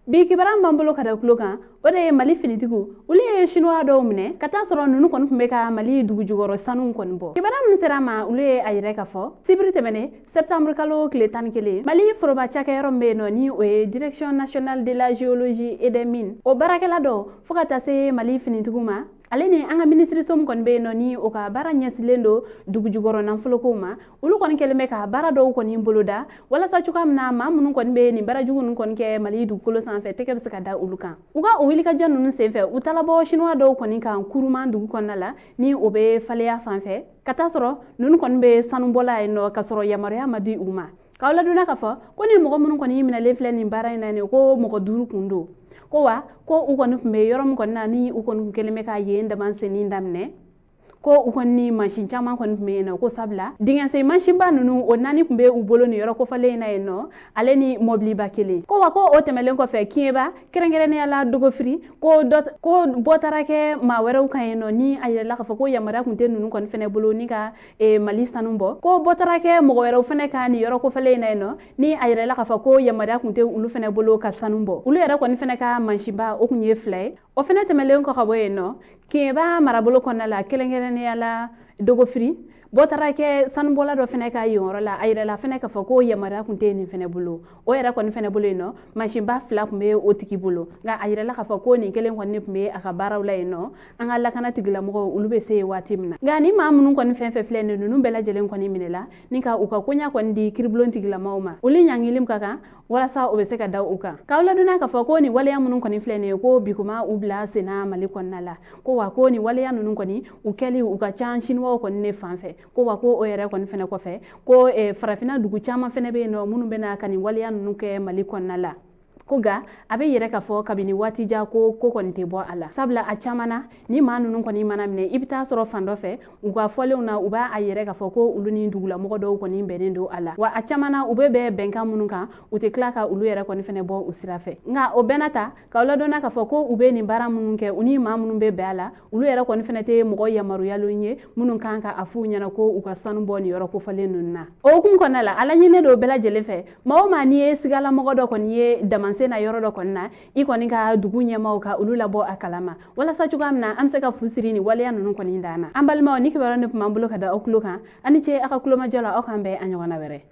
bi kibaran bambolo kada kulokan o de mali finitigu uli ye chinois do mine kata soro nunu kon pumbe ka mali dugu jugoro sanu kon bo kibaran mun sera ma uli ye ayire ka fo sibiri temene septembre kalo kile tan kele mali foroba chaka rombe no ni o direction nationale de la géologie et des mines o barakela do fukata se mali finitigu ma aleni anga ministre som kon be no ni o ka bara nyasilendo dugu jugoro nan fuloko ma ulu kon keleme ka bara do kon imboloda wala sa chukam na ma munun kon be ni bara jugu nun kon ke mali dugu kolo sanfe teke bisa kada ulukan uga o wili ka jannu nun sefe utalabo chinois do kon kan kuruma dugu kon nala ni o be faleya fanfe kata soro nun kon be sanumbola no ka soro yamaria madi uma kawla duna ka fo ko ni mogo munun kon yimina le fle ni bara ina ne ko mogo duru kundo ko wa ko u kon me yorom kon na ni u kon keleme ka yenda man seni ndamne ko u kon ni machine chama kon me na ko sabla dinga se machine ba nunu o nani kumbe u bolo ni yoro ko fale na eno ale ni mobli bakele ko wa ko o temelen ko fe kieba kerengere ne ala dogo free ko botara ke ma wero kan eno ni ayela ka ko yamara kunte nunu kon fene bolo ni ka e mali sanumbo ko botara ke mo wero fene ka ni yoro ko fale na eno ni ayela ka ko yamara kunte ulu fene bolo ka sanumbo ulu yara kon fene ka machine ba o kunye fly o fene temelen ko kabo eno kieba marabolo kon la kerengere ne ala dogo free botara ke sanbola do fene ka yoro la ayira la fene ka fako yamara kunte ni fene bulu o yara kon fene bulu no machine ba fla kumbe o tiki bulu nga ayira la ka fako ni kelen kon ne aka baraw la no anga la kana tigila mo ulube se watimna nga ni ma munun kon fen fle ne nunu bela jelen kon minela nika uka kunya kon di kirblon tigila mauma uli nyangilim kaka wala sa o be se ka daw uka kawla duna ka fako ni wala munun kon fle ne ko bikuma ubla sena malikon nala ko wa ko ni wala nunun kon ukeli uka chan shinwa kon ne fanfe ko wa ko o yere kon fene ko fe ko farafina dugu chama fene be no munu bena kani waliya nunu ke mali kon nala koga abe yere ka fo kabini wati ja ko kon te bo ala sabla a chamana ni manu nun kon mana mine ibita soro fando fe uga fole una uba a yere ka fo ko uluni dugula mo do kon benendo ala wa a chamana ube be benka munun kan ute klaka ulu yere kon fene bo usira fe nga o benata ka wala dona ka fo ko ube ni bara munun ke uni ma munun be be ala ulu yere kon fene te mo yamaru yalo nye munun kan ka afu nyana ko uka sanu bo ni yoro ko fale nunna o kum kon ala nyine do bela jele fe ma o ma ni e sigala mo do kon ye damanse na yoro do konna i koni ka dugu nyema ka ulula bo akalama wala sa chuga amna amse ka fusiri ni wala yanu koni ndana ambalma ni kibaro ne pambulo kada okulo kan ani che aka kulo majala o kambe anyona were